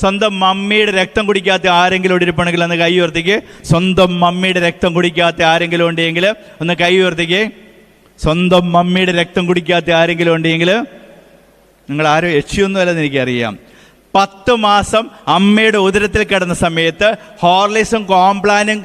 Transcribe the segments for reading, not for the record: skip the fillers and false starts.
സ്വന്തം മമ്മിയുടെ രക്തം കുടിക്കാത്ത ആരെങ്കിലും ഇരിപ്പുണ്ടെങ്കിൽ ഒന്ന് കൈ ഉയർത്തിക്ക്. സ്വന്തം മമ്മിയുടെ രക്തം കുടിക്കാത്ത ആരെങ്കിലും ഉണ്ടെങ്കിൽ ഒന്ന് കൈ ഉയർത്തിക്ക്. സ്വന്തം മമ്മിയുടെ രക്തം കുടിക്കാത്ത ആരെങ്കിലും ഉണ്ടെങ്കിൽ, നിങ്ങൾ ആരും യക്ഷിയൊന്നുമല്ലെന്ന് എനിക്കറിയാം. 10 മാസം അമ്മയുടെ ഉദരത്തിൽ കിടന്ന സമയത്ത് ഹോർലിക്സും കോംപ്ലാനും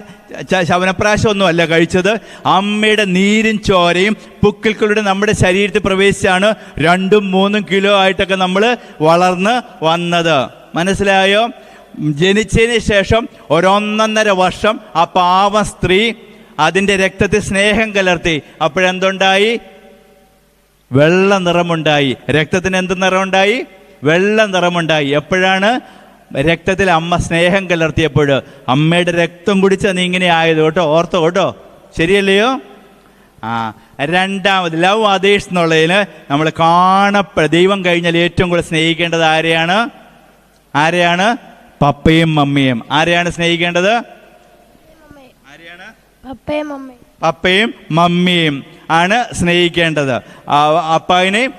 ശവനപ്രാശമൊന്നും അല്ല കഴിച്ചത്. അമ്മയുടെ നീരും ചോരയും പുക്കിൾക്കളുടെ നമ്മുടെ ശരീരത്തിൽ പ്രവേശിച്ചാണ് 2-3 കിലോ ആയിട്ടൊക്കെ നമ്മൾ വളർന്ന് വന്നത്. മനസ്സിലായോ? ജനിച്ചതിന് ശേഷം 1.5 വർഷം ആ പാവം സ്ത്രീ അതിൻ്റെ രക്തത്തിൽ സ്നേഹം കലർത്തി. അപ്പോഴെന്തുണ്ടായി? വെള്ള നിറമുണ്ടായി. രക്തത്തിന് എന്ത് നിറമുണ്ടായി? വെള്ള നിറമുണ്ടായി. എപ്പോഴാണ്? രക്തത്തിൽ അമ്മ സ്നേഹം കലർത്തിയപ്പോൾ. അമ്മയുടെ രക്തം കുടിച്ചാൽ നീ ഇങ്ങനെ ആയത് കേട്ടോ, ഓർത്തോ കേട്ടോ, ശരിയല്ലയോ? രണ്ടാമത് ലവ് അതേഴ്സ് എന്നുള്ളതിന് നമ്മൾ ദൈവം കഴിഞ്ഞാൽ ഏറ്റവും കൂടുതൽ സ്നേഹിക്കേണ്ടത് ആരെയാണ്? പപ്പയും മമ്മിയും. ആരെയാണ് സ്നേഹിക്കേണ്ടത്? പപ്പയും മമ്മിയും ആണ് സ്നേഹിക്കേണ്ടത്. അപ്പാവിനെയും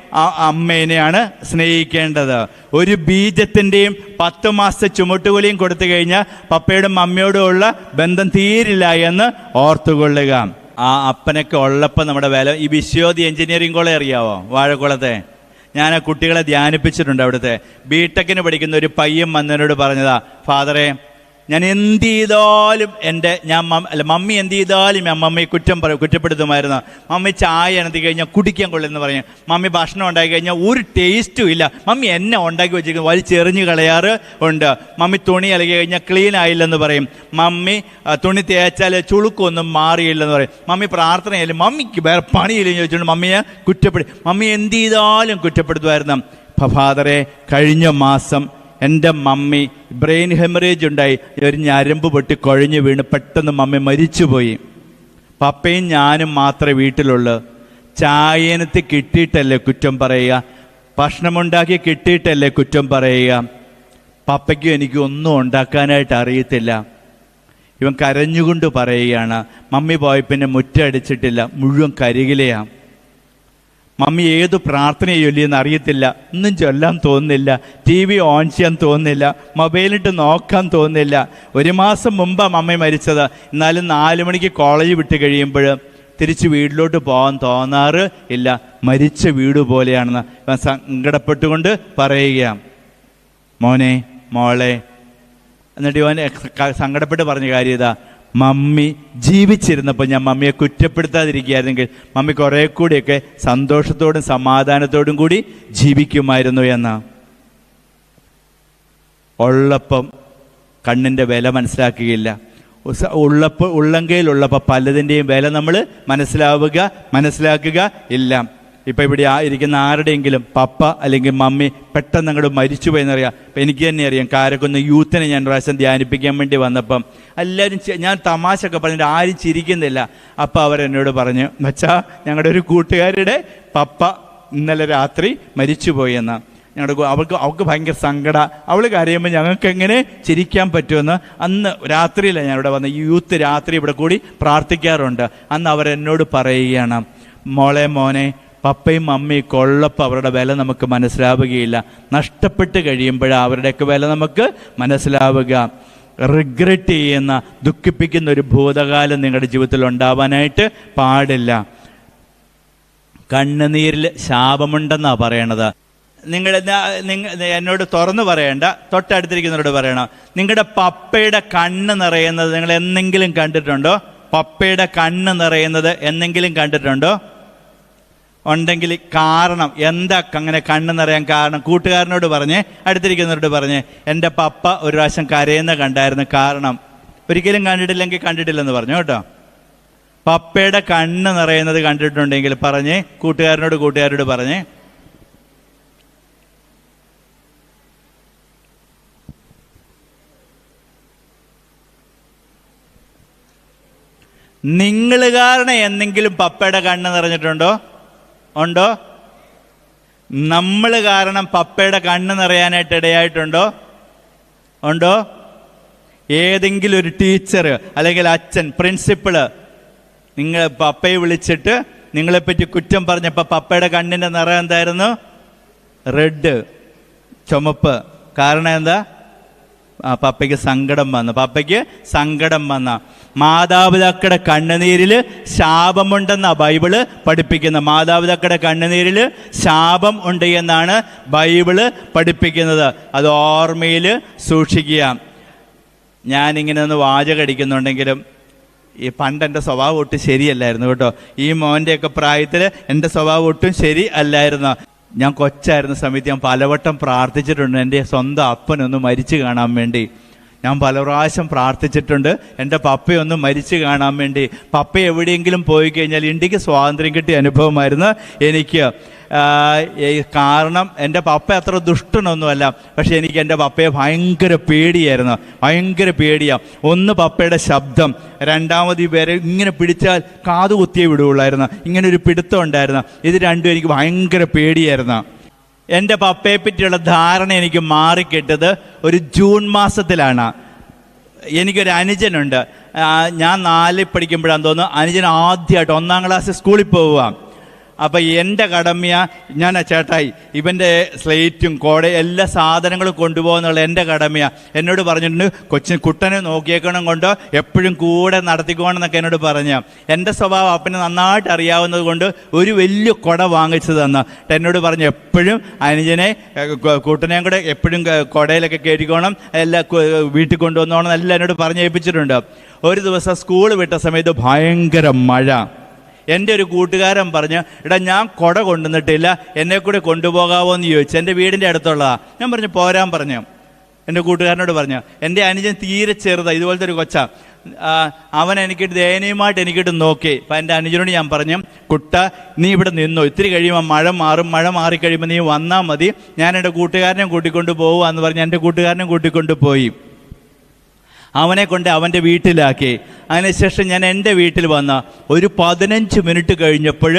അമ്മേനെയാണ് സ്നേഹിക്കേണ്ടത്. ഒരു ബീജത്തിൻ്റെയും 10 മാസത്തെ ചുമട്ടുകൂലിയും കൊടുത്തു കഴിഞ്ഞാൽ പപ്പയോടും മമ്മിയോടും ഉള്ള ബന്ധം തീരില്ല എന്ന് ഓർത്തുകൊള്ളുക. ആ അപ്പനൊക്കെ ഉള്ളപ്പോൾ നമ്മുടെ വില. ഈ വിശ്വോദി എഞ്ചിനീയറിംഗ് കോളേജ് അറിയാവോ? വാഴക്കുളത്തെ. ഞാൻ ആ കുട്ടികളെ ധ്യാനിപ്പിച്ചിട്ടുണ്ട്. അവിടുത്തെ ബിടെക്കിന് പഠിക്കുന്ന ഒരു പയ്യൻ വന്നതിനോട് പറഞ്ഞതാ, ഫാദറെ, ഞാൻ എന്ത് ചെയ്താലും മമ്മി എന്ത് ചെയ്താലും ഞാൻ മമ്മിയെ കുറ്റപ്പെടുത്തുമായിരുന്നു. മമ്മി ചായ എണത്തി കഴിഞ്ഞാൽ കുടിക്കാൻ കൊള്ളുമെന്ന് പറയും. മമ്മി ഭക്ഷണം ഉണ്ടാക്കി കഴിഞ്ഞാൽ ഒരു ടേസ്റ്റും ഇല്ല. മമ്മി എന്നെ ഉണ്ടാക്കി വെച്ചിരിക്കുന്നത് വലിച്ചെറിഞ്ഞ് കളയാറ് ഉണ്ട്. മമ്മി തുണി അലക്കി കഴിഞ്ഞാൽ ക്ലീൻ ആയില്ലെന്ന് പറയും. മമ്മി തുണി തേച്ചാൽ ചുളുക്കൊന്നും മാറിയില്ലെന്ന് പറയും. മമ്മി പ്രാർത്ഥനയില്ല, മമ്മിക്ക് വേറെ പണിയില്ലെന്ന് ചോദിച്ചുകൊണ്ട് മമ്മിയെ മമ്മി എന്ത് ചെയ്താലും കുറ്റപ്പെടുത്തുമായിരുന്നു. ഫാദറെ, കഴിഞ്ഞ മാസം എൻ്റെ മമ്മി ബ്രെയിൻ ഹെമറേജ് ഉണ്ടായി. ഒരു ഞരമ്പ് പൊട്ടി കുഴഞ്ഞു വീണ് പെട്ടെന്ന് മമ്മി മരിച്ചുപോയി. പപ്പയും ഞാനും മാത്രമേ വീട്ടിലുള്ളൂ. ചായനത്ത് കിട്ടിയിട്ടല്ലേ കുറ്റം പറയുക? ഭക്ഷണമുണ്ടാക്കി കിട്ടിയിട്ടല്ലേ കുറ്റം പറയുക? പപ്പയ്ക്കും എനിക്കും ഒന്നും ഉണ്ടാക്കാനായിട്ട് അറിയത്തില്ല. ഇവൻ കരഞ്ഞുകൊണ്ട് പറയുകയാണ്, മമ്മി പോയി പിന്നെ മുറ്റടിച്ചിട്ടില്ല, മുഴുവൻ കരികിലയാണ്. മമ്മി ഏത് പ്രാർത്ഥന ചൊല്ലിയെന്ന് അറിയത്തില്ല, ഒന്നും ചൊല്ലാൻ തോന്നുന്നില്ല, TV ഓൺ ചെയ്യാൻ തോന്നുന്നില്ല, മൊബൈലിട്ട് നോക്കാൻ തോന്നുന്നില്ല. 1 മാസം മുമ്പാണ് മമ്മി മരിച്ചത്. എന്നാലും 4 മണിക്ക് കോളേജ് വിട്ട് കഴിയുമ്പോൾ തിരിച്ച് വീട്ടിലോട്ട് പോകാൻ തോന്നാറ് ഇല്ല. മരിച്ച വീട് പോലെയാണെന്ന് സങ്കടപ്പെട്ടുകൊണ്ട് പറയുക. മോനെ, മോളെ. എന്നിട്ട് ഇവൻ സങ്കടപ്പെട്ട് പറഞ്ഞ കാര്യം ഇതാ, മമ്മി ജീവിച്ചിരുന്നപ്പോൾ ഞാൻ മമ്മിയെ കുറ്റപ്പെടുത്താതിരിക്കുകയായിരുന്നെങ്കിൽ മമ്മി കുറേ കൂടിയൊക്കെ സന്തോഷത്തോടും സമാധാനത്തോടും കൂടി ജീവിക്കുമായിരുന്നു എന്ന്. ഉള്ളപ്പം കണ്ണിൻ്റെ വില മനസ്സിലാക്കുകയില്ല. ഉള്ളങ്കയിലുള്ളപ്പോൾ പലതിൻ്റെയും വില നമ്മൾ മനസ്സിലാക്കുക ഇല്ല. ഇപ്പം ഇവിടെ ഇരിക്കുന്ന ആരുടെയെങ്കിലും പപ്പ അല്ലെങ്കിൽ മമ്മി പെട്ടെന്ന് അങ്ങോട്ട് മരിച്ചുപോയി എന്നറിയാം. അപ്പം എനിക്ക് തന്നെ അറിയാം. കാരക്കുന്ന് യൂത്തിനെ ഞാൻ പ്രാവശ്യം ധ്യാനിപ്പിക്കാൻ വേണ്ടി വന്നപ്പം എല്ലാവരും ഞാൻ തമാശയൊക്കെ പറഞ്ഞിട്ട് ആരും ചിരിക്കുന്നില്ല. അപ്പം അവരെന്നോട് പറഞ്ഞു, മച്ചാ, ഞങ്ങളുടെ ഒരു കൂട്ടുകാരുടെ പപ്പ ഇന്നലെ രാത്രി മരിച്ചുപോയി എന്ന്. അവൾക്ക് ഭയങ്കര സങ്കടം. അവൾ കരയുമ്പോൾ ഞങ്ങൾക്ക് എങ്ങനെ ചിരിക്കാൻ പറ്റുമെന്ന്. അന്ന് രാത്രിയിലാണ് ഞാൻ ഇവിടെ വന്നത്. യൂത്ത് രാത്രി ഇവിടെ കൂടി പ്രാർത്ഥിക്കാറുണ്ട്. അന്ന് അവരെന്നോട് പറയുകയാണ്, മോനെ, പപ്പയും മമ്മിയും കൊള്ളപ്പോൾ അവരുടെ വില നമുക്ക് മനസ്സിലാവുകയില്ല. നഷ്ടപ്പെട്ട് കഴിയുമ്പോഴാണ് അവരുടെയൊക്കെ വില നമുക്ക് മനസ്സിലാവുക. റിഗ്രറ്റ് ചെയ്യുന്ന, ദുഃഖിപ്പിക്കുന്ന ഒരു ഭൂതകാലം നിങ്ങളുടെ ജീവിതത്തിൽ ഉണ്ടാവാനായിട്ട് പാടില്ല. കണ്ണുനീരിൽ ശാപമുണ്ടെന്നാണ് പറയണത്. എന്നോട് തുറന്നു പറയണ്ട, തൊട്ടടുത്തിരിക്കുന്നവരോട് പറയണം. നിങ്ങളുടെ പപ്പയുടെ കണ്ണ് നിറയുന്നത് നിങ്ങൾ എന്നെങ്കിലും കണ്ടിട്ടുണ്ടോ? പപ്പയുടെ കണ്ണ് നിറയുന്നത് എന്നെങ്കിലും കണ്ടിട്ടുണ്ടോ? ഉണ്ടെങ്കിൽ കാരണം എന്താ അങ്ങനെ കണ്ണ് നിറയാൻ കാരണം? കൂട്ടുകാരനോട് പറഞ്ഞ്, അടുത്തിരിക്കുന്നവരോട് പറഞ്ഞ്, എൻ്റെ പപ്പ ഒരു പ്രാവശ്യം കരയുന്ന കണ്ടായിരുന്നു. കാരണം ഒരിക്കലും കണ്ടിട്ടില്ലെങ്കിൽ കണ്ടിട്ടില്ലെന്ന് പറഞ്ഞു കേട്ടോ. പപ്പയുടെ കണ്ണ് നിറയുന്നത് കണ്ടിട്ടുണ്ടെങ്കിൽ പറഞ്ഞ് കൂട്ടുകാരോട് പറഞ്ഞ്. നിങ്ങൾ കാരണം എന്നെങ്കിലും പപ്പയുടെ കണ്ണ് നിറഞ്ഞിട്ടുണ്ടോ? ഉണ്ടോ? നമ്മൾ കാരണം പപ്പയുടെ കണ്ണ് നിറയാനായിട്ട് ഇടയായിട്ടുണ്ടോ? ഉണ്ടോ? ഏതെങ്കിലും ഒരു ടീച്ചർ അല്ലെങ്കിൽ അച്ഛൻ, പ്രിൻസിപ്പള് നിങ്ങൾ പപ്പയെ വിളിച്ചിട്ട് നിങ്ങളെപ്പറ്റി കുറ്റം പറഞ്ഞപ്പോൾ പപ്പയുടെ കണ്ണിൻ്റെ നിറം എന്തായിരുന്നു? റെഡ്, ചുമപ്പ്. കാരണം എന്താ? പപ്പയ്ക്ക് സങ്കടം വന്ന മാതാപിതാക്കളുടെ കണ്ണുനീരിൽ ശാപമുണ്ടെന്നാണ് ബൈബിള് പഠിപ്പിക്കുന്നത്. മാതാപിതാക്കളുടെ കണ്ണുനീരിൽ ശാപം ഉണ്ട് എന്നാണ് ബൈബിള് പഠിപ്പിക്കുന്നത്. അത് ഓർമ്മയിൽ സൂക്ഷിക്കുക. ഞാനിങ്ങനെ ഒന്ന് വാചകടിക്കുന്നുണ്ടെങ്കിലും പണ്ട് എൻ്റെ സ്വഭാവം ഒട്ടും ശരിയല്ലായിരുന്നു കേട്ടോ. ഈ മോൻ്റെയൊക്കെ പ്രായത്തിൽ എൻ്റെ സ്വഭാവം ഒട്ടും ശരി അല്ലായിരുന്നു. ഞാൻ കൊച്ചായിരുന്ന സമയത്ത് ഞാൻ പലവട്ടം പ്രാർത്ഥിച്ചിട്ടുണ്ട് എൻ്റെ സ്വന്തം അപ്പനൊന്ന് മരിച്ചു കാണാൻ വേണ്ടി. ഞാൻ പല പ്രാവശ്യം പ്രാർത്ഥിച്ചിട്ടുണ്ട് എൻ്റെ പപ്പയൊന്ന് മരിച്ചു കാണാൻ വേണ്ടി. പപ്പ എവിടെയെങ്കിലും പോയി കഴിഞ്ഞാൽ ഇന്ത്യക്ക് സ്വാതന്ത്ര്യം കിട്ടിയ അനുഭവമായിരുന്നു എനിക്ക്. കാരണം എൻ്റെ പപ്പ അത്ര ദുഷ്ടനൊന്നുമല്ല, പക്ഷെ എനിക്ക് എൻ്റെ പപ്പയെ ഭയങ്കര പേടിയാണ്. ഒന്ന് പപ്പയുടെ ശബ്ദം, രണ്ടാമത് പേരെ ഇങ്ങനെ പിടിച്ചാൽ കാതു കുത്തിയേ വിടുകയുള്ളായിരുന്നു. ഇങ്ങനെ ഒരു പിടുത്തം ഉണ്ടായിരുന്നു. ഇത് രണ്ടും എനിക്ക് ഭയങ്കര പേടിയായിരുന്നു. എൻ്റെ പപ്പയെ പറ്റിയുള്ള ധാരണ എനിക്ക് മാറിക്കിട്ടത് ഒരു ജൂൺ മാസത്തിലാണ്. എനിക്കൊരു അനുജനുണ്ട്. ഞാൻ 4 പഠിക്കുമ്പോഴാന്ന് തോന്നുന്നു അനുജൻ ആദ്യമായിട്ട് 1ാം ക്ലാസ് സ്കൂളിൽ പോവുക. അപ്പം എൻ്റെ കടമയാണ്, ഞാൻ ചേട്ടായി ഇവൻ്റെ സ്ലേറ്റും കോടയും എല്ലാ സാധനങ്ങളും കൊണ്ടുപോകുന്നുള്ള എൻ്റെ കടമയാണ്. എന്നോട് പറഞ്ഞിട്ടുണ്ട് കുട്ടനെ നോക്കിയേക്കണം കൊണ്ട് എപ്പോഴും കൂടെ നടത്തിക്കോണം എന്നൊക്കെ എന്നോട് പറഞ്ഞ. എൻ്റെ സ്വഭാവം അപ്പനെ നന്നായിട്ട് അറിയാവുന്നത് കൊണ്ട് ഒരു വലിയ കുട വാങ്ങിച്ചു തന്ന. എന്നോട് പറഞ്ഞു എപ്പോഴും അനുജനെ കുട്ടനെയും കൂടെ എപ്പോഴും കുടയിലൊക്കെ കയറ്റിക്കോണം, എല്ലാം വീട്ടിൽ കൊണ്ടുവന്നോണം എല്ലാം എന്നോട് പറഞ്ഞേൽപ്പിച്ചിട്ടുണ്ട്. ഒരു ദിവസം സ്കൂൾ വിട്ട സമയത്ത് ഭയങ്കര മഴ. എൻ്റെ ഒരു കൂട്ടുകാരൻ പറഞ്ഞു, എടാ ഞാൻ കുട കൊണ്ടുവന്നിട്ടില്ല, എന്നെ കൂടെ കൊണ്ടുപോകാമോ എന്ന് ചോദിച്ചു. എൻ്റെ വീടിൻ്റെ അടുത്തുള്ളതാണ്. ഞാൻ പറഞ്ഞു പോരാൻ പറഞ്ഞു. എൻ്റെ കൂട്ടുകാരനോട് പറഞ്ഞു. എൻ്റെ അനുജൻ തീരെ ചെറുതാണ്, ഇതുപോലത്തെ ഒരു കൊച്ചാ. അവൻ എനിക്കിട്ട് ദയനീയമായിട്ട് എനിക്കിട്ട് നോക്കി. അപ്പം എൻ്റെ അനുജനോട് ഞാൻ പറഞ്ഞു, കുട്ട നീ ഇവിടെ നിന്നോ, ഇത്തിരി കഴിയുമ്പോൾ മഴ മാറിക്കഴിയുമ്പോൾ നീ വന്നാൽ മതി, ഞാൻ എൻ്റെ കൂട്ടുകാരനെ കൂട്ടിക്കൊണ്ട് പോകുകയെന്ന് പറഞ്ഞ് എൻ്റെ കൂട്ടുകാരനെ കൂട്ടിക്കൊണ്ട് പോയി. അവനെ കൊണ്ട് അവൻ്റെ വീട്ടിലാക്കി. അതിനുശേഷം ഞാൻ എൻ്റെ വീട്ടിൽ വന്ന ഒരു 15 മിനിറ്റ് കഴിഞ്ഞപ്പോൾ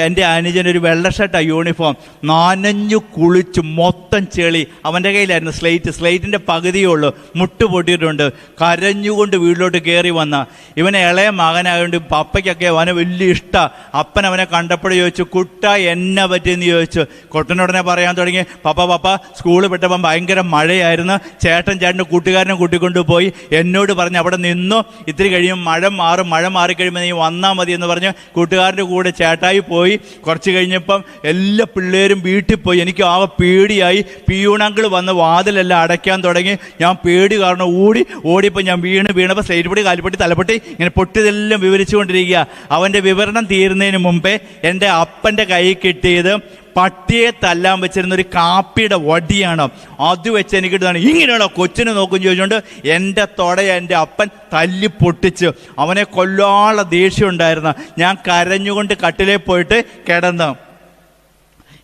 എൻ്റെ അനുജനൊരു വെള്ള ഷർട്ടാണ്, യൂണിഫോം, നനഞ്ഞു കുളിച്ച് മൊത്തം ചെളി. അവൻ്റെ കയ്യിലായിരുന്നു സ്ലേറ്റിൻ്റെ പകുതിയേ ഉള്ളൂ, മുട്ട് പൊട്ടിയിട്ടുണ്ട്. കരഞ്ഞുകൊണ്ട് വീട്ടിലോട്ട് കയറി വന്ന. ഇവനെ ഇളയ മകനായതുകൊണ്ട് പപ്പയ്ക്കൊക്കെ അവനെ വലിയ ഇഷ്ടമാണ്. അപ്പൻ അവനെ കണ്ടപ്പോൾ ചോദിച്ചു, കുട്ട എന്നെ പറ്റിയെന്ന് ചോദിച്ചു. കുട്ടനുടനെ പറയാൻ തുടങ്ങി, പപ്പ സ്കൂളിൽ വിട്ടപ്പം ഭയങ്കര മഴയായിരുന്നു, ചേട്ടൻ്റെ കൂട്ടുകാരനെ കൂട്ടിക്കൊണ്ട് പോയി, എന്നോട് പറഞ്ഞ് അവിടെ നിന്നു, ഇത്തിരി കഴിയുമ്പോൾ മഴ മാറിക്കഴിയുമ്പോൾ നീ വന്നാൽ മതി എന്ന് പറഞ്ഞ് കൂട്ടുകാരൻ്റെ കൂടെ ചേട്ടായി പോയി. കുറച്ച് കഴിഞ്ഞപ്പം എല്ലാ പിള്ളേരും വീട്ടിൽ പോയി. എനിക്ക് ആകെ പേടിയായി. പിയൂണങ്കിൾ വന്ന് വാതിലെല്ലാം അടയ്ക്കാൻ തുടങ്ങി. ഞാൻ പേടി കാരണം ഓടിയപ്പോൾ ഞാൻ വീണപ്പോൾ സ്ലേറ്റ് പൊട്ടി, കാലിപ്പൊട്ടി, തലപ്പൊട്ടി, ഇങ്ങനെ പൊട്ടിയതെല്ലാം വിവരിച്ചുകൊണ്ടിരിക്കുക. അവൻ്റെ വിവരണം തീരുന്നതിന് മുമ്പേ എൻ്റെ അപ്പൻ്റെ കൈ കിട്ടിയത് പട്ടിയെ തല്ലാൻ വെച്ചിരുന്ന ഒരു കാപ്പിയുടെ വടിയാണ്. അത് വെച്ച് എനിക്കിട്ടാണ് ഇങ്ങനെയാണോ കൊച്ചിനെ നോക്കും ചോദിച്ചുകൊണ്ട് എൻ്റെ തൊടയെ എൻ്റെ അപ്പൻ തല്ലി പൊട്ടിച്ച്. അവനെ കൊല്ലാനുള്ള ദേഷ്യം ഉണ്ടായിരുന്നു. ഞാൻ കരഞ്ഞുകൊണ്ട് കട്ടിലേ പോയിട്ട് കിടന്നു.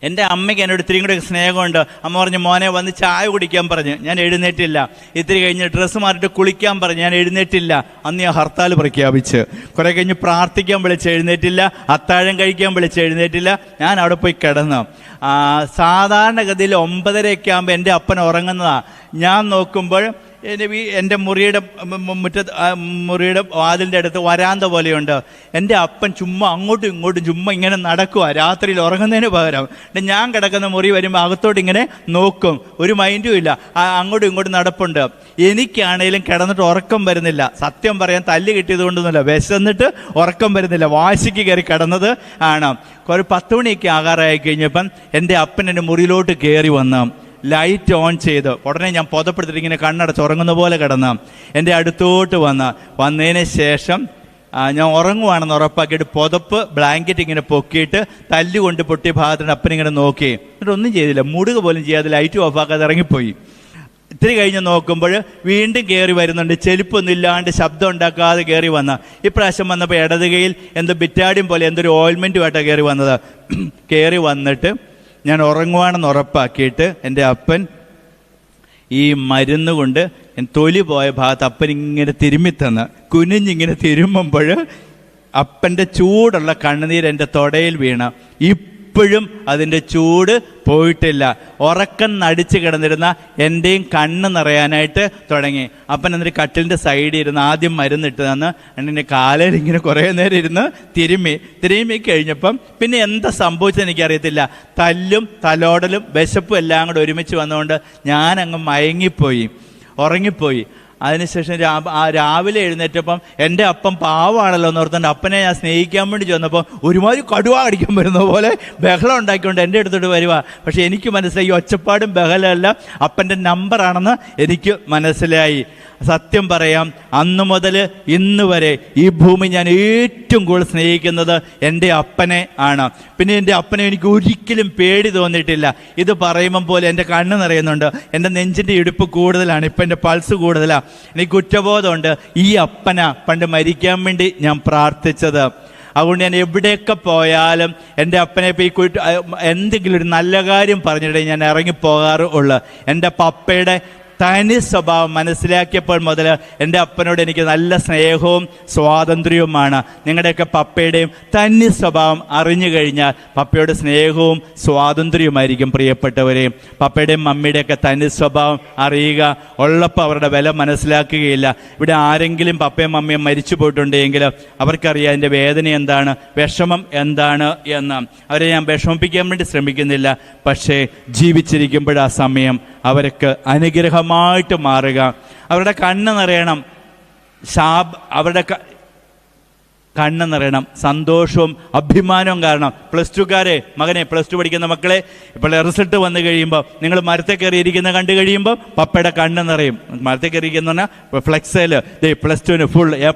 എൻ്റെ അമ്മയ്ക്ക് എന്നോട് ഇത്തിരി കൂടെ സ്നേഹമുണ്ട്. അമ്മ പറഞ്ഞു, മോനെ വന്ന് ചായ കുടിക്കാൻ പറഞ്ഞു. ഞാൻ എഴുന്നേറ്റില്ല. ഇത്തിരി കഴിഞ്ഞ് ഡ്രസ്സ് മാറിയിട്ട് കുളിക്കാൻ പറഞ്ഞു. ഞാൻ എഴുന്നേറ്റില്ല. അന്ന് ഞാൻ ഹർത്താൽ പ്രഖ്യാപിച്ച്. കുറേ കഴിഞ്ഞ് പ്രാർത്ഥിക്കാൻ വിളിച്ച് എഴുന്നേറ്റില്ല. അത്താഴം കഴിക്കാൻ വിളിച്ച് എഴുന്നേറ്റില്ല. ഞാൻ അവിടെ പോയി കിടന്നു. സാധാരണഗതിയിൽ 9:30 ആകുമ്പോൾ എൻ്റെ അപ്പൻ ഉറങ്ങുന്നതാണ്. ഞാൻ നോക്കുമ്പോൾ എൻ്റെ മുറിയുടെ വാതിലിൻ്റെ അടുത്ത് വരാന്ത പോലെയുണ്ട്. എൻ്റെ അപ്പൻ ചുമ്മാ അങ്ങോട്ടും ഇങ്ങോട്ടും ചുമ്മാ ഇങ്ങനെ നടക്കുക, രാത്രിയിൽ ഉറങ്ങുന്നതിന് പകരം. ഞാൻ കിടക്കുന്ന മുറി വരുമ്പോൾ അകത്തോട്ട് ഇങ്ങനെ നോക്കും, ഒരു മൈൻഡും ഇല്ല, അങ്ങോട്ടും ഇങ്ങോട്ടും നടപ്പുണ്ട്. എനിക്കാണേലും കിടന്നിട്ട് ഉറക്കം വരുന്നില്ല. സത്യം പറയാൻ തല്ല് കിട്ടിയത് കൊണ്ടൊന്നുമില്ല, വിശന്നിട്ട് ഉറക്കം വരുന്നില്ല, വാശിക്ക് കയറി കിടന്നത് ആണ്. ഒരു 10 മണിയൊക്കെ ആകാറായി കഴിഞ്ഞപ്പം എൻ്റെ അപ്പൻ എൻ്റെ മുറിയിലോട്ട് കയറി വന്ന് ലൈറ്റ് ഓൺ ചെയ്ത് ഉടനെ ഞാൻ പുതപ്പെടുത്തിട്ട് ഇങ്ങനെ കണ്ണടച്ച് ഉറങ്ങുന്ന പോലെ കിടന്ന് എൻ്റെ അടുത്തോട്ട് വന്നതിന് ശേഷം ഞാൻ ഉറങ്ങുവാണെന്ന് ഉറപ്പാക്കിയിട്ട് പുതപ്പ് ബ്ലാങ്കറ്റ് ഇങ്ങനെ പൊക്കിയിട്ട് തല്ലുകൊണ്ട് പൊട്ടിയ ഭാഗത്തിന് അപ്പനിങ്ങനെ നോക്കി. എന്നിട്ടൊന്നും ചെയ്തില്ല, മുടുക പോലും ചെയ്യാതെ ലൈറ്റ് ഓഫാക്കാതെ ഇറങ്ങിപ്പോയി. ഇത്തിരി കഴിഞ്ഞ് നോക്കുമ്പോൾ വീണ്ടും കയറി വരുന്നുണ്ട്. ചെരുപ്പൊന്നും ഇല്ലാണ്ട് ശബ്ദം ഉണ്ടാക്കാതെ കയറി വന്ന. ഇപ്രാവശ്യം വന്നപ്പോൾ ഇടത് കൈയിൽ എന്തോ ബിറ്റാഡിയം പോലെ എന്തൊരു ഓയിൽമെൻറ്റുമായിട്ടാണ് കയറി വന്നത്. കയറി വന്നിട്ട് ഞാൻ ഉറങ്ങുവാണെന്ന് ഉറപ്പാക്കിയിട്ട് എൻ്റെ അപ്പൻ ഈ മരുന്ന് കൊണ്ട് തൊലി പോയ ഭാഗത്ത് അപ്പൻ ഇങ്ങനെ തിരുമ്മിത്തന്ന് കുനിഞ്ഞിങ്ങനെ തിരുമ്മുമ്പോൾ അപ്പൻ്റെ ചൂടുള്ള കണ്ണുനീര് എൻ്റെ തൊടയിൽ വീണ. ഇപ്പോഴും അതിൻ്റെ ചൂട് പോയിട്ടില്ല. ഉറക്കം നടിച്ച് കിടന്നിരുന്ന എൻ്റെയും കണ്ണ് നിറയാനായിട്ട് തുടങ്ങി. അപ്പൻ എന്നിട്ട് കട്ടിലിൻ്റെ സൈഡിൽ ഇരുന്ന് ആദ്യം മരുന്നിട്ട് തന്ന് എൻ്റെ കാലയിൽ ഇങ്ങനെ കുറേ നേരം ഇരുന്ന് തിരുമ്മി കഴിഞ്ഞപ്പം പിന്നെ എന്താ സംഭവിച്ചത് എനിക്കറിയത്തില്ല. തല്ലും തലോടലും വിശപ്പും എല്ലാം കൂടെ ഒരുമിച്ച് വന്നുകൊണ്ട് ഞാനങ്ങ് മയങ്ങിപ്പോയി. ഉറങ്ങിപ്പോയി. അതിനുശേഷം രാവിലെ എഴുന്നേറ്റപ്പം എൻ്റെ അപ്പം പാവമാണല്ലോ എന്ന് ഓർത്തുകൊണ്ട് അപ്പനെ ഞാൻ സ്നേഹിക്കാൻ വേണ്ടി ചെന്നപ്പോൾ ഒരുമാതിരി കടുവ കടിക്കാൻ വരുന്ന പോലെ ബഹളം ഉണ്ടാക്കിക്കൊണ്ട് എൻ്റെ അടുത്തോട്ട് വരുക. പക്ഷേ എനിക്ക് മനസ്സിലായി ഈ ഒച്ചപ്പാടും ബഹളമെല്ലാം അപ്പൻ്റെ നമ്പറാണെന്ന് എനിക്ക് മനസ്സിലായി. സത്യം പറയാം, അന്ന് മുതൽ ഇന്ന് വരെ ഈ ഭൂമി ഞാൻ ഏറ്റവും കൂടുതൽ സ്നേഹിക്കുന്നത് എൻ്റെ അപ്പനെ ആണ്. പിന്നെ എൻ്റെ അപ്പനെ എനിക്ക് ഒരിക്കലും പേടി തോന്നിയിട്ടില്ല. ഇത് പറയുമ്പം പോലെ എൻ്റെ കണ്ണ് നിറയുന്നുണ്ട്, എൻ്റെ നെഞ്ചിൻ്റെ ഇടുപ്പ് കൂടുതലാണ്, ഇപ്പം എൻ്റെ പൾസ് കൂടുതലാണ്. എനിക്ക് കുറ്റബോധമുണ്ട്. ഈ അപ്പന പണ്ട് മരിക്കാൻ വേണ്ടി ഞാൻ പ്രാർത്ഥിച്ചത്. അതുകൊണ്ട് ഞാൻ എവിടെയൊക്കെ പോയാലും എൻ്റെ അപ്പനെ ഇപ്പോൾ ഈ എന്തെങ്കിലും ഒരു നല്ല കാര്യം പറഞ്ഞിട്ടേ ഞാൻ ഇറങ്ങിപ്പോകാറുള്ളൂ. എൻ്റെ പപ്പയുടെ തനി സ്വഭാവം മനസ്സിലാക്കിയപ്പോൾ മുതൽ എൻ്റെ അപ്പനോട് എനിക്ക് നല്ല സ്നേഹവും സ്വാതന്ത്ര്യവുമാണ്. നിങ്ങളുടെയൊക്കെ പപ്പയുടെയും തനി സ്വഭാവം അറിഞ്ഞു കഴിഞ്ഞാൽ പപ്പയുടെ സ്നേഹവും സ്വാതന്ത്ര്യവുമായിരിക്കും. പ്രിയപ്പെട്ടവരെയും പപ്പയുടെയും മമ്മിയുടെയൊക്കെ തനി സ്വഭാവം അറിയുക. ഉള്ളപ്പോൾ അവരുടെ വില മനസ്സിലാക്കുകയില്ല. ഇവിടെ ആരെങ്കിലും പപ്പയും മമ്മിയും മരിച്ചു പോയിട്ടുണ്ടെങ്കിൽ അവർക്കറിയാം എൻ്റെ വേദന എന്താണ്, വിഷമം എന്താണ് എന്ന്. അവരെ ഞാൻ വിഷമിപ്പിക്കാൻ വേണ്ടി ശ്രമിക്കുന്നില്ല. പക്ഷേ ജീവിച്ചിരിക്കുമ്പോൾ ആ സമയം അവർക്ക് അനുഗ്രഹമായിട്ട് മാറുക. അവരുടെ കണ്ണ് നിറയണം, അവരുടെ കണ്ണ് നിറയണം സന്തോഷവും അഭിമാനവും. കാരണം +2-കാരെ, മകനെ +2 പഠിക്കുന്ന മക്കളെ, ഇപ്പോൾ റിസൾട്ട് വന്നു കഴിയുമ്പോൾ നിങ്ങൾ മരത്തെ കയറിയിരിക്കുന്ന കണ്ടു കഴിയുമ്പോൾ പപ്പയുടെ കണ്ണ് നിറയും. മരത്തെ കയറിയിരിക്കുന്ന പറഞ്ഞാൽ ഫ്ലെക്സിൽ +2-ന് ഫുൾ A+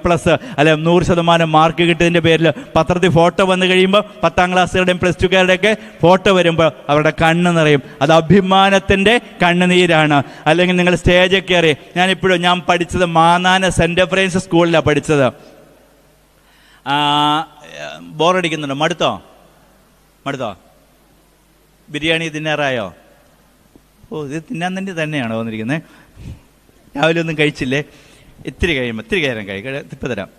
അല്ലെ 100% മാർക്ക് കിട്ടിയതിൻ്റെ പേരിൽ പത്രത്തിൽ ഫോട്ടോ വന്നു കഴിയുമ്പോൾ 10ാം ക്ലാസ്സുകളുടെയും +2-കാരുടെയൊക്കെ ഫോട്ടോ വരുമ്പോൾ അവരുടെ കണ്ണ് നിറയും. അത് അഭിമാനത്തിൻ്റെ കണ്ണുനീരാണ്. അല്ലെങ്കിൽ നിങ്ങൾ സ്റ്റേജിൽ കയറി, ഞാൻ പഠിച്ചത് മാന്നാന സെൻറ്റ് എഫ്രൈംസ് സ്കൂളിലാണ് പഠിച്ചത്. ബോറടിക്കുന്നുണ്ടോ? മടുത്തോ? ബിരിയാണി തിന്നാറായോ? ഇത് തിന്നാൻ തന്നെയാണോ വന്നിരിക്കുന്നത്? രാവിലെ ഒന്നും കഴിച്ചില്ലേ? ഇത്തിരി നേരം ഇപ്പം തരാം.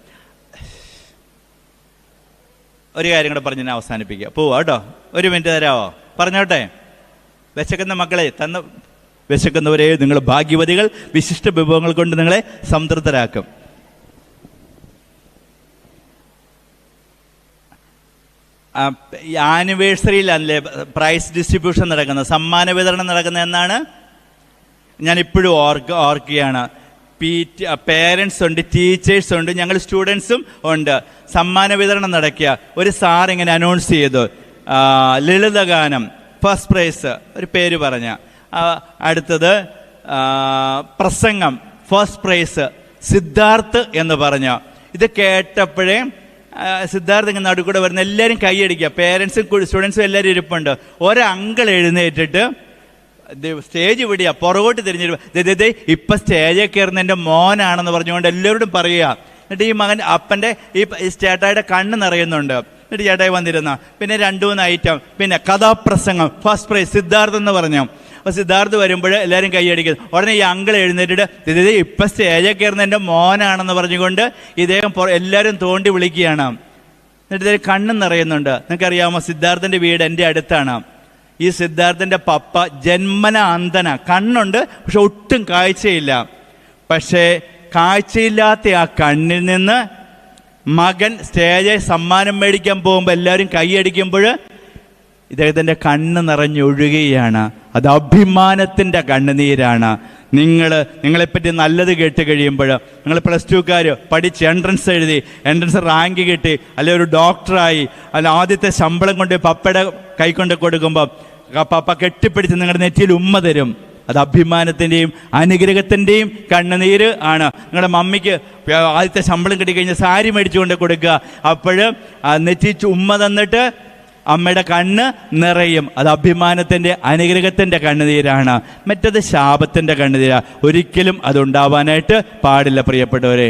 ഒരു കാര്യം കൂടെ പറഞ്ഞ് ഞാൻ അവസാനിപ്പിക്കുക. പോവാ കേട്ടോ, 1 മിനിറ്റ് തരാമോ? പറഞ്ഞോട്ടെ. വിശക്കുന്ന മക്കളെ വിശക്കുന്നവരെ നിങ്ങൾ ഭാഗ്യവതികൾ, വിശിഷ്ട വിഭവങ്ങൾ കൊണ്ട് നിങ്ങളെ സംതൃപ്തരാക്കും. ആനിവേഴ്സറിയിലല്ലേ പ്രൈസ് ഡിസ്ട്രിബ്യൂഷൻ നടക്കുന്നത്, സമ്മാന വിതരണം നടക്കുന്നത് എന്നാണ് ഞാനിപ്പോഴും ഓർക്കുകയാണ്. പേരൻസ് ഉണ്ട്, ടീച്ചേഴ്സ് ഉണ്ട്, ഞങ്ങൾ സ്റ്റുഡൻസും ഉണ്ട്. സമ്മാന വിതരണം നടക്കുക. ഒരു സാർ ഇങ്ങനെ അനൗൺസ് ചെയ്തു, ലളിതഗാനം ഫസ്റ്റ് പ്രൈസ് ഒരു പേര് പറഞ്ഞ, അടുത്തത് പ്രസംഗം ഫസ്റ്റ് പ്രൈസ് സിദ്ധാർത്ഥ് എന്ന് പറഞ്ഞ. ഇത് കേട്ടപ്പോഴേ സിദ്ധാർത്ഥ ഇങ്ങനെ നടുക്കൂടെ വരുന്ന എല്ലാവരും കൈയടിക്കുക. പേരൻസും സ്റ്റുഡൻസും എല്ലാവരും ഇരിപ്പുണ്ട്. ഒരങ്കിൾ എഴുന്നേറ്റിട്ട് സ്റ്റേജ് വിടുക, പുറകോട്ട് തിരിഞ്ഞിട്ട് ഇപ്പം സ്റ്റേജിൽ കയറുന്ന എൻ്റെ മോനാണെന്ന് പറഞ്ഞുകൊണ്ട് എല്ലാവരോടും പറയുക. എന്നിട്ട് ഈ മകൻ അപ്പൻ്റെ ഈ ചേട്ടായിയുടെ കണ്ണ് നിറയുന്നുണ്ട്. എന്നിട്ട് ചേട്ടായി വന്നിരുന്ന പിന്നെ 2-3 ഐറ്റം, പിന്നെ കഥാപ്രസംഗം ഫസ്റ്റ് പ്രൈസ് സിദ്ധാർത്ഥ് എന്ന് പറഞ്ഞു. അപ്പോൾ സിദ്ധാർത്ഥ് വരുമ്പോൾ എല്ലാവരും കൈയടിക്കുന്നു. ഉടനെ ഈ അങ്കിൾ എഴുന്നേറ്റിട്ട് ഇപ്പം സ്റ്റേജിൽ കയറുന്ന എൻ്റെ മോനാണെന്ന് പറഞ്ഞുകൊണ്ട് ഇദ്ദേഹം എല്ലാവരും തോണ്ടി വിളിക്കുകയാണ്. എന്നിട്ട് കണ്ണ് നിറയുന്നുണ്ട്. നിങ്ങൾക്കറിയാമോ, സിദ്ധാർത്ഥൻ്റെ വീട് എൻ്റെ അടുത്താണ്. ഈ സിദ്ധാർത്ഥൻ്റെ പപ്പ ജന്മന അന്ധന, കണ്ണുണ്ട് പക്ഷെ ഒട്ടും കാഴ്ചയില്ല. പക്ഷേ കാഴ്ചയില്ലാത്ത ആ കണ്ണിൽ നിന്ന് മകൻ സ്റ്റേജിൽ സമ്മാനം മേടിക്കാൻ പോകുമ്പോൾ എല്ലാവരും കൈയടിക്കുമ്പോൾ ഇദ്ദേഹത്തിൻ്റെ കണ്ണ് നിറഞ്ഞൊഴുകുകയാണ്. അത് അഭിമാനത്തിൻ്റെ കണ്ണുനീരാണ്. നിങ്ങളെപ്പറ്റി നല്ലത് കേട്ട് കഴിയുമ്പോൾ, നിങ്ങൾ +2-കാർ പഠിച്ച് എൻട്രൻസ് എഴുതി, എൻട്രൻസ് റാങ്ക് കിട്ടി, അല്ലെ ഒരു ഡോക്ടറായി, അല്ല ആദ്യത്തെ ശമ്പളം കൊണ്ട് പപ്പയുടെ കൈക്കൊണ്ട് കൊടുക്കുമ്പോൾ പപ്പ കെട്ടിപ്പിടിച്ച് നിങ്ങളുടെ നെറ്റിയിൽ ഉമ്മ തരും. അത് അഭിമാനത്തിൻ്റെയും അനുഗ്രഹത്തിൻ്റെയും കണ്ണുനീര് ആണ്. നിങ്ങളുടെ മമ്മിക്ക് ആദ്യത്തെ ശമ്പളം കിട്ടിക്കഴിഞ്ഞാൽ സാരി മേടിച്ചു കൊണ്ട് കൊടുക്കുക. അപ്പോൾ നെറ്റി ഉമ്മ തന്നിട്ട് അമ്മയുടെ കണ്ണ് നിറയും. അത് അഭിമാനത്തിൻ്റെ അനുഗ്രഹത്തിൻ്റെ കണ്ണുനീരാണ്. മറ്റത് ശാപത്തിൻ്റെ കണ്ണുനീരാണ്. ഒരിക്കലും അതുണ്ടാവാനായിട്ട് പാടില്ല പ്രിയപ്പെട്ടവരെ.